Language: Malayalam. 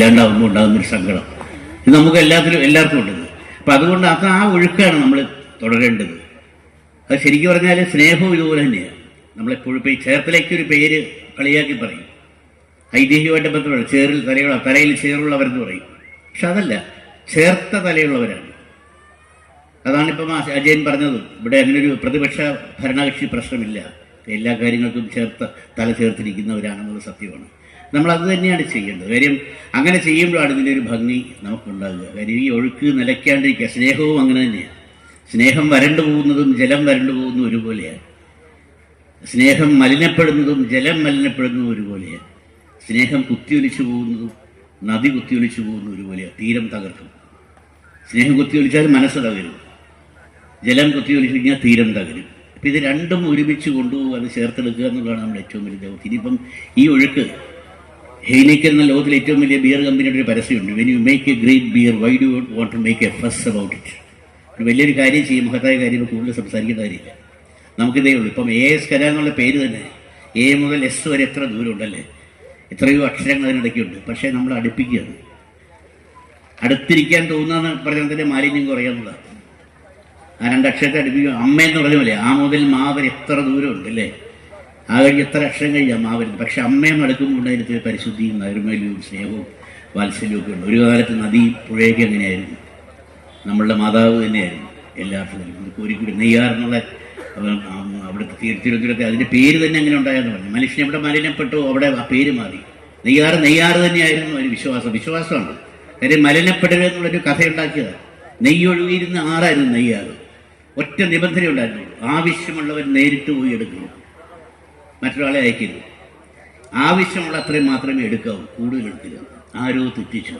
ഇല്ലാണ്ടാവുമ്പോൾ ഉണ്ടാകുന്നൊരു സങ്കടം ഇത് നമുക്ക് എല്ലാവർക്കും ഉണ്ടത്. അപ്പം അതുകൊണ്ട് ആ ഒഴുക്കാണ് നമ്മൾ തുടരേണ്ടത്. അത് ശരിക്കും പറഞ്ഞാൽ സ്നേഹവും ഇതുപോലെ തന്നെയാണ്. നമ്മളെപ്പോഴും ഇപ്പോൾ ഈ ചേർത്തലയ്ക്കൊരു പേര് കളിയാക്കി പറയും, ഐതിഹ്യമായിട്ട് ബന്ധപ്പെട്ട് തലയിൽ ചേറുള്ളവരെന്ന് പറയും. പക്ഷെ അതല്ല, ചേർത്ത തലയുള്ളവരാണ്. അതാണിപ്പം അജയൻ പറഞ്ഞത്. ഇവിടെ അങ്ങനൊരു പ്രതിപക്ഷ ഭരണകക്ഷി പ്രശ്നമില്ല, എല്ലാ കാര്യങ്ങൾക്കും തല ചേർത്തിരിക്കുന്നവരാണെന്നുള്ള സത്യമാണ്. നമ്മൾ അത് തന്നെയാണ് ചെയ്യേണ്ടത്. കാര്യം അങ്ങനെ ചെയ്യുമ്പോഴാണ് ഇതിൻ്റെ ഒരു ഭംഗി നമുക്കുണ്ടാകുക. കാര്യം ഈ ഒഴുക്ക് നിലയ്ക്കാണ്ടിരിക്കുക. സ്നേഹവും അങ്ങനെ തന്നെയാണ്. സ്നേഹം വരണ്ടു പോകുന്നതും ജലം വരണ്ടു പോകുന്നതും ഒരുപോലെയാണ്. സ്നേഹം മലിനപ്പെടുന്നതും ജലം മലിനപ്പെടുന്നതും ഒരുപോലെയാണ്. സ്നേഹം കുത്തിയൊലിച്ചു പോകുന്നതും നദി കുത്തിയൊലിച്ചു പോകുന്നതും ഒരുപോലെയാണ്. തീരം തകർക്കും. സ്നേഹം കുത്തിയൊലിച്ചാൽ മനസ്സ് തകരും, ജലം കുത്തിയൊലിച്ചു കഴിഞ്ഞാൽ തീരം തകരും. അപ്പം ഇത് രണ്ടും ഒരുമിച്ച് കൊണ്ടുപോകുക, അത് ചേർത്തെടുക്കുക എന്നുള്ളതാണ് നമ്മുടെ ഏറ്റവും വലിയ ദൗത്യം. ഇനിയിപ്പം ഈ ഒഴുക്ക് ഹെയ്നിക്കൻ എന്ന ലോകത്തിലെ ഏറ്റവും വലിയ ബിയർ കമ്പനിയുടെ ഒരു പരസ്യമുണ്ട്. When you make a great beer why do want to make a fuss about it. ഒരു വലിയൊരു കാര്യം ചെയ്യും, മഹത്തായ കാര്യം കൂടുതൽ സംസാരിക്കേണ്ട കാര്യമില്ല. നമുക്കിതേ ഉള്ളൂ. ഇപ്പം AS കല എന്നുള്ള പേര് തന്നെ A മുതൽ S വരെ എത്ര ദൂരം ഉണ്ടല്ലേ, എത്രയോ അക്ഷരങ്ങൾ അതിനിടയ്ക്കുണ്ട്. പക്ഷേ നമ്മൾ അടുപ്പിക്കുകയാണ്. അടുത്തിരിക്കാൻ തോന്നുന്ന പറഞ്ഞതിൻ്റെ മാലിന്യം കുറയാന്നുള്ളതാണ്. ആ രണ്ടക്ഷരത്തെ അടുപ്പിക്കുക. അമ്മയെന്ന് പറഞ്ഞ പോലെ ആ മുതൽ മാവൻ എത്ര ദൂരമുണ്ട് അല്ലേ, ആ കഴിഞ്ഞ് എത്ര അക്ഷരം കഴിഞ്ഞാൽ മാവരുന്നത്. പക്ഷെ അമ്മയെന്ന് അടുക്കുമ്പോൾ അതിനകത്ത് പരിശുദ്ധിയും നൈർമല്യവും സ്നേഹവും വാത്സല്യവും ഒക്കെ ഉണ്ട്. ഒരു കാലത്ത് നദി പുഴയൊക്കെ അങ്ങനെയായിരുന്നു. നമ്മളുടെ മാതാവ് തന്നെയായിരുന്നു എല്ലാത്തിനും. കോരിക്കൂടി നെയ്യാറെന്നുള്ള അവിടുത്തെ തിരുവനന്തപുരത്തെ അതിൻ്റെ പേര് തന്നെ അങ്ങനെ ഉണ്ടായെന്ന് പറഞ്ഞു. മനുഷ്യൻ എവിടെ മലിനപ്പെട്ടു അവിടെ ആ പേര് മാറി. നെയ്യാറ് തന്നെയായിരുന്നു അതിന് വിശ്വാസമാണ്. കാര്യം മലിനപ്പെടരുതെന്നുള്ളൊരു കഥയുണ്ടാക്കിയതാണ്. നെയ്യൊഴുകിയിരുന്ന ആറായിരുന്നു നെയ്യാറ്. ഒറ്റ നിബന്ധന ഉണ്ടായിരുന്നു, ആവശ്യമുള്ളവർ നേരിട്ട് പോയി എടുക്കണം, മറ്റൊരാളെ അയക്കരുത്. ആവശ്യമുള്ള അത്രയും മാത്രമേ എടുക്കാവൂ, കൂടുതൽ എടുക്കില്ല. ആരോ തെറ്റിച്ചു.